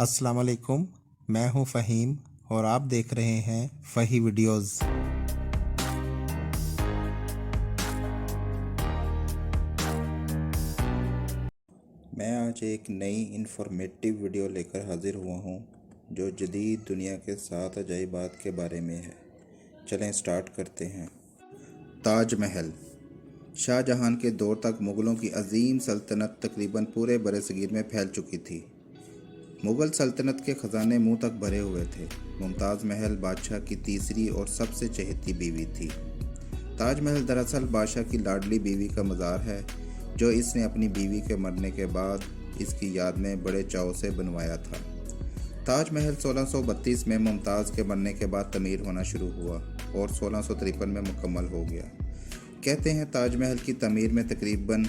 السلام علیکم، میں ہوں فہیم اور آپ دیکھ رہے ہیں فہی ویڈیوز۔ میں آج ایک نئی انفارمیٹیو ویڈیو لے کر حاضر ہوا ہوں جو جدید دنیا کے 7 عجائبات کے بارے میں ہے۔ چلیں سٹارٹ کرتے ہیں۔ تاج محل۔ شاہ جہان کے دور تک مغلوں کی عظیم سلطنت تقریباً پورے برصغیر میں پھیل چکی تھی۔ مغل سلطنت کے خزانے منہ تک بھرے ہوئے تھے۔ ممتاز محل بادشاہ کی تیسری اور سب سے چہیتی بیوی تھی۔ تاج محل دراصل بادشاہ کی لاڈلی بیوی کا مزار ہے جو اس نے اپنی بیوی کے مرنے کے بعد اس کی یاد میں بڑے چاؤ سے بنوایا تھا۔ تاج محل 1632 میں ممتاز کے مرنے کے بعد تعمیر ہونا شروع ہوا اور 1653 میں مکمل ہو گیا۔ کہتے ہیں تاج محل کی تعمیر میں تقریباً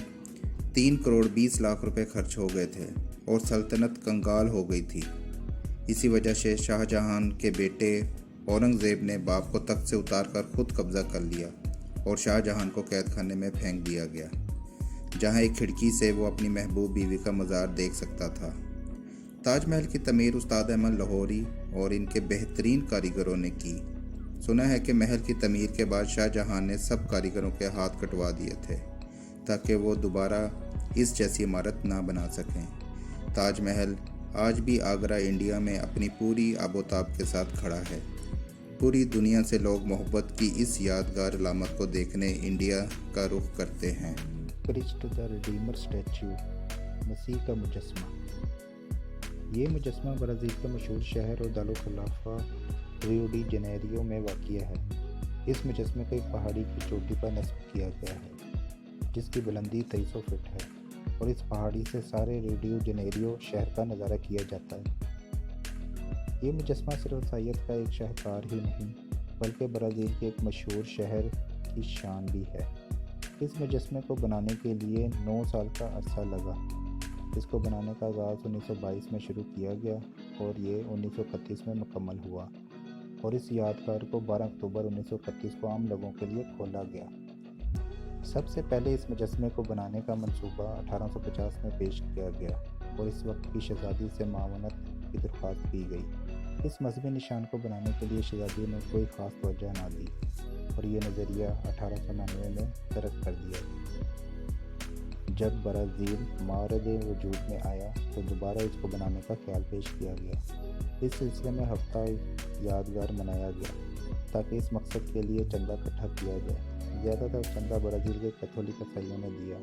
3 کروڑ 20 لاکھ روپے خرچ ہو گئے تھے اور سلطنت کنگال ہو گئی تھی۔ اسی وجہ سے شاہ جہان کے بیٹے اورنگزیب نے باپ کو تخت سے اتار کر خود قبضہ کر لیا اور شاہ جہان کو قید خانے میں پھینک دیا گیا، جہاں ایک کھڑکی سے وہ اپنی محبوب بیوی کا مزار دیکھ سکتا تھا۔ تاج محل کی تعمیر استاد احمد لاہوری اور ان کے بہترین کاریگروں نے کی۔ سنا ہے کہ محل کی تعمیر کے بعد شاہ جہان نے سب کاریگروں کے ہاتھ کٹوا دیے تھے تاکہ وہ دوبارہ اس جیسی عمارت نہ بنا سکیں۔ تاج محل آج بھی آگرہ انڈیا میں اپنی پوری آب و تاب کے ساتھ کھڑا ہے۔ پوری دنیا سے لوگ محبت کی اس یادگار علامت کو دیکھنے انڈیا کا رخ کرتے ہیں۔ کرسٹ دا ریڈیمر اسٹیچو، مسیح کا مجسمہ۔ یہ مجسمہ برازیل کے مشہور شہر اور دارالخلافہ ریو ڈی جنیریو میں واقع ہے۔ اس مجسمے کو ایک پہاڑی کی چوٹی پر نصب کیا گیا ہے جس کی بلندی 2300 فٹ ہے، اور اس پہاڑی سے سارے ریو ڈی جنیریو شہر کا نظارہ کیا جاتا ہے۔ یہ مجسمہ صرف عیسائیت کا ایک شاہکار ہی نہیں بلکہ برازیل کے ایک مشہور شہر کی شان بھی ہے۔ اس مجسمے کو بنانے کے لیے 9 سال کا عرصہ لگا۔ اس کو بنانے کا آغاز 1922 میں شروع کیا گیا اور یہ 1931 میں مکمل ہوا، اور اس یادگار کو 12 اکتوبر 1931 کو عام لوگوں کے لیے کھولا گیا۔ سب سے پہلے اس مجسمے کو بنانے کا منصوبہ 1850 میں پیش کیا گیا اور اس وقت کی شہزادی سے معاونت کی درخواست کی گئی۔ اس مذہبی نشان کو بنانے کے لیے شہزادی نے کوئی خاص توجہ نہ دی اور یہ نظریہ 1899 میں ترک کر دیا گیا۔ جب برازیل مورد وجود میں آیا تو دوبارہ اس کو بنانے کا خیال پیش کیا گیا۔ اس سلسلے میں ہفتہ یادگار منایا گیا تاکہ اس مقصد کے لیے چندہ اکٹھا کیا جائے۔ زیادہ تر چندہ برازیل کے کیتھولک عیسائیوں نے دیا۔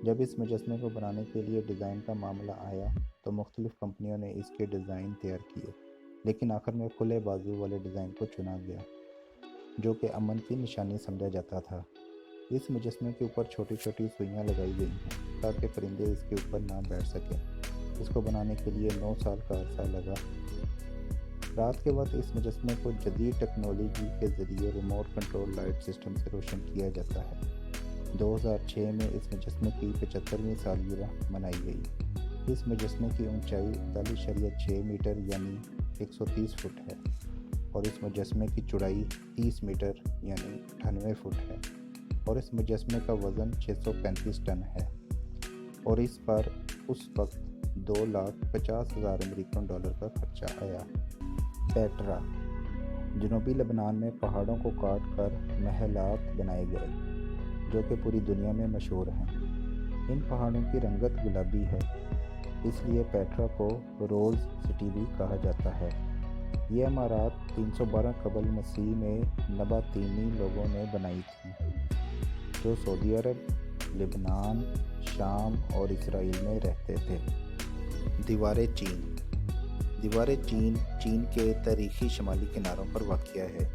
جب اس مجسمے کو بنانے کے لیے ڈیزائن کا معاملہ آیا تو مختلف کمپنیوں نے اس کے ڈیزائن تیار کیے، لیکن آخر میں کھلے بازو والے ڈیزائن کو چنا گیا جو کہ امن کی نشانی سمجھا جاتا تھا۔ اس مجسمے کے اوپر چھوٹی چھوٹی سوئیاں لگائی گئی ہیں تاکہ پرندے اس کے اوپر نہ بیٹھ سکیں۔ اس کو بنانے کے لیے 9 سال کا عرصہ لگا۔ رات کے وقت اس مجسمے کو جدید ٹیکنالوجی کے ذریعے ریموٹ کنٹرول لائٹ سسٹم سے روشن کیا جاتا ہے۔ 2006 میں اس مجسمے کی 75ویں سالگرہ منائی گئی۔ اس مجسمے کی اونچائی 41.6 میٹر یعنی 130 فٹ ہے اور اس مجسمے کی چوڑائی 30 میٹر یعنی 98 فٹ ہے، اور اس مجسمے کا وزن 635 ٹن ہے، اور اس پر اس وقت 2,50,000 امریکن ڈالر کا خرچہ آیا۔ پیٹرا۔ جنوبی لبنان میں پہاڑوں کو کاٹ کر محلات بنائے گئے جو کہ پوری دنیا میں مشہور ہیں۔ ان پہاڑوں کی رنگت گلابی ہے، اس لیے پیٹرا کو روز سٹی بھی کہا جاتا ہے۔ یہ عمارات 312 قبل مسیح میں نباطینی لوگوں نے بنائی تھیں جو سعودی عرب، لبنان، شام اور اسرائیل میں رہتے تھے۔ دیوار چین۔ دیوار چین چین کے تاریخی شمالی کناروں پر واقع ہے۔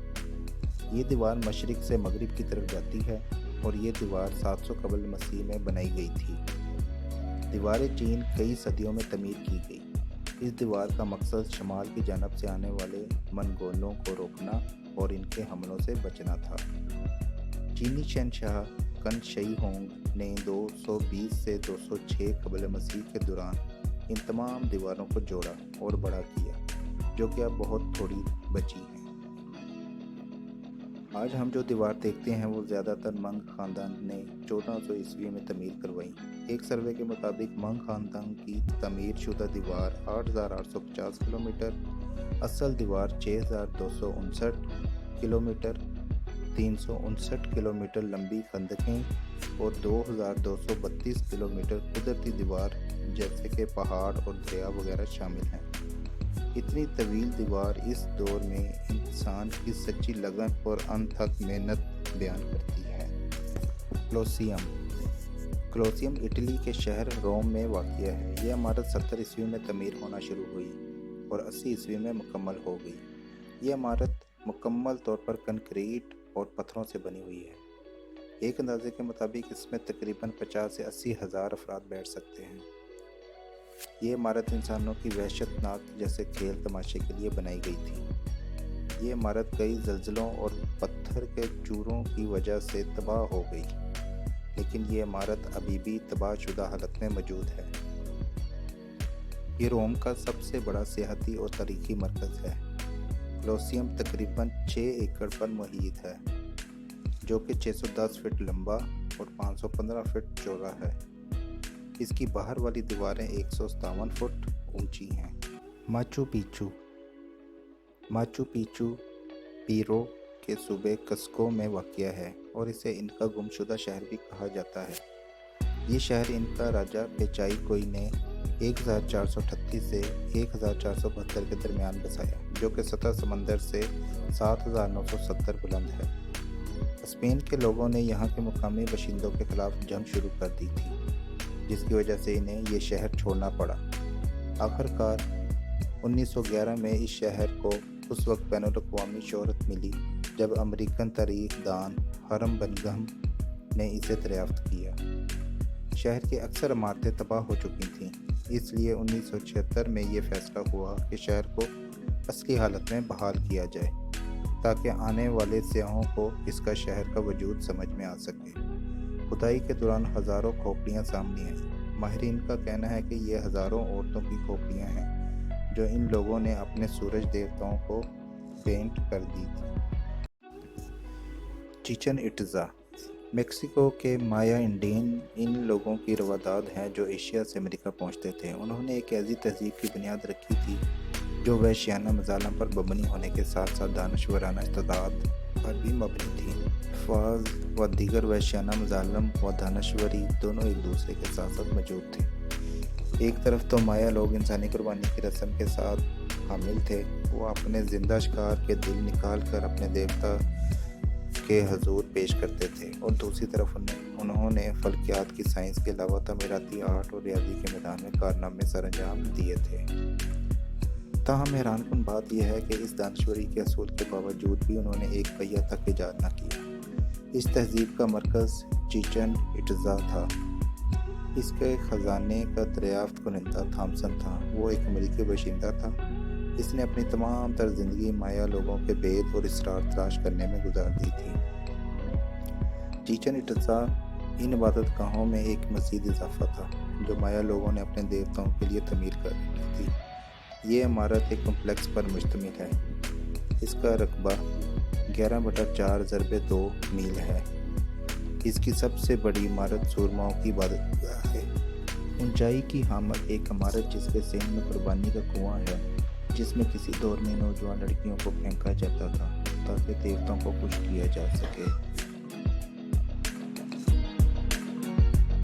یہ دیوار مشرق سے مغرب کی طرف جاتی ہے اور یہ دیوار 700 قبل مسیح میں بنائی گئی تھی۔ دیوار چین کئی صدیوں میں تعمیر کی گئی۔ اس دیوار کا مقصد شمال کی جانب سے آنے والے منگولوں کو روکنا اور ان کے حملوں سے بچنا تھا۔ چینی شہنشاہ کن شی ہونگ نے 220 سے 206 قبل مسیح کے دوران ان تمام دیواروں کو جوڑا اور بڑا کیا، جو کہ اب بہت تھوڑی بچی ہیں۔ آج ہم جو دیوار دیکھتے ہیں وہ زیادہ تر منگ خاندان نے 1400 عیسوی میں تعمیر کروائی۔ ایک سروے کے مطابق منگ خاندان کی تعمیر شدہ دیوار 8850 کلومیٹر، اصل دیوار 6259 کلومیٹر، 359 کلومیٹر لمبی خندقیں اور 2232 کلومیٹر قدرتی دیوار جیسے کہ پہاڑ اور دریا وغیرہ شامل ہیں۔ اتنی طویل دیوار اس دور میں انسان کی سچی لگن اور انتھک محنت بیان کرتی ہے۔ کولوسیم اٹلی کے شہر روم میں واقع ہے۔ یہ عمارت 70 عیسوی میں تعمیر ہونا شروع ہوئی اور 80 عیسوی میں مکمل ہو گئی۔ یہ عمارت مکمل طور پر کنکریٹ اور پتھروں سے بنی ہوئی ہے۔ ایک اندازے کے مطابق اس میں تقریباً 50 سے 80 ہزار افراد بیٹھ سکتے ہیں۔ یہ عمارت انسانوں کی وحشت ناک جیسے کھیل تماشے کے لیے بنائی گئی تھی۔ یہ عمارت کئی زلزلوں اور پتھر کے چوروں کی وجہ سے تباہ ہو گئی، لیکن یہ عمارت ابھی بھی تباہ شدہ حالت میں موجود ہے۔ یہ روم کا سب سے بڑا سیاحتی اور تاریخی مرکز ہے۔ کولوسیم تقریباً 6 ایکڑ پر محیط ہے، جو کہ 610 فٹ لمبا اور 515 فٹ چوڑا ہے۔ اس کی باہر والی دیواریں 157 فٹ اونچی ہیں۔ ماچو پیچو پیرو کے صوبے کسکو میں واقع ہے اور اسے انکا گمشدہ شہر بھی کہا جاتا ہے۔ یہ شہر انکا راجا پیچائی کوئی نے 1438 سے 1472 کے درمیان بسایا، جو کہ سطح سمندر سے 7970 بلند ہے۔ اسپین کے لوگوں نے یہاں کے مقامی باشندوں کے خلاف جنگ شروع کر دی تھی، جس کی وجہ سے انہیں یہ شہر چھوڑنا پڑا۔ آخرکار 1911 میں اس شہر کو اس وقت بین الاقوامی شہرت ملی جب امریکن تاریخ دان ہرم بنگم نے اسے دریافت کیا۔ شہر کی اکثر عمارتیں تباہ ہو چکی تھیں، اس لیے 1976 میں یہ فیصلہ ہوا کہ شہر کو اصلی حالت میں بحال کیا جائے تاکہ آنے والے سیاحوں کو اس کا شہر کا وجود سمجھ میں آ سکے۔ کھدائی کے دوران ہزاروں کھوپڑیاں سامنے آئیں۔ ماہرین کا کہنا ہے کہ یہ ہزاروں عورتوں کی کھوپڑیاں ہیں جو ان لوگوں نے اپنے سورج دیوتاؤں کو پینٹ کر دی تھی۔ چیچن اٹزا میکسیکو کے مایا انڈین ان لوگوں کی روادات ہیں جو ایشیا سے امریکہ پہنچتے تھے۔ انہوں نے ایک ایسی تہذیب کی بنیاد رکھی تھی جو وحشیانہ مظالم پر مبنی ہونے کے ساتھ ساتھ دانشورانہ استعداد پر بھی مبنی تھی۔ الفاظ و دیگر وحشیانہ مظالم و دانشوری دونوں ایک دوسرے کے ساتھ ساتھ موجود تھے۔ ایک طرف تو مایا لوگ انسانی قربانی کی رسم کے ساتھ حامل تھے، وہ اپنے زندہ شکار کے دل نکال کر اپنے دیوتا کے حضور پیش کرتے تھے، اور دوسری طرف انہوں نے فلکیات کی سائنس کے علاوہ تعمیراتی آرٹ اور ریاضی کے میدان میں کارنامے سر انجام دیے تھے۔ تاہم حیران کن بات یہ ہے کہ اس دانشوری کے اصول کے باوجود بھی انہوں نے ایک پہیہ تک ایجاد نہ کیا۔ اس تہذیب کا مرکز چیچن اٹزا تھا۔ اس کے خزانے کا دریافت کنندہ تھامسن تھا۔ وہ ایک امریکی باشندہ تھا۔ اس نے اپنی تمام تر زندگی مایا لوگوں کے بید اور اسرار تلاش کرنے میں گزار دی تھی۔ چیچن اٹزا ان عبادت گاہوں میں ایک مزید اضافہ تھا جو مایا لوگوں نے اپنے دیوتاؤں کے لیے تعمیر کر رکھی تھی۔ یہ عمارت ایک کمپلیکس پر مشتمل ہے۔ اس کا رقبہ 11/4 میل ہے۔ اس کی سب سے بڑی عمارت سورماؤں کی عبادت گاہ ہے۔ اونچائی کی حامل ایک عمارت جس کے سین میں قربانی کا کنواں ہے، جس میں کسی دور میں نوجوان لڑکیوں کو پھینکا جاتا تھا تاکہ دیوتاؤں کو خوش کیا جا سکے۔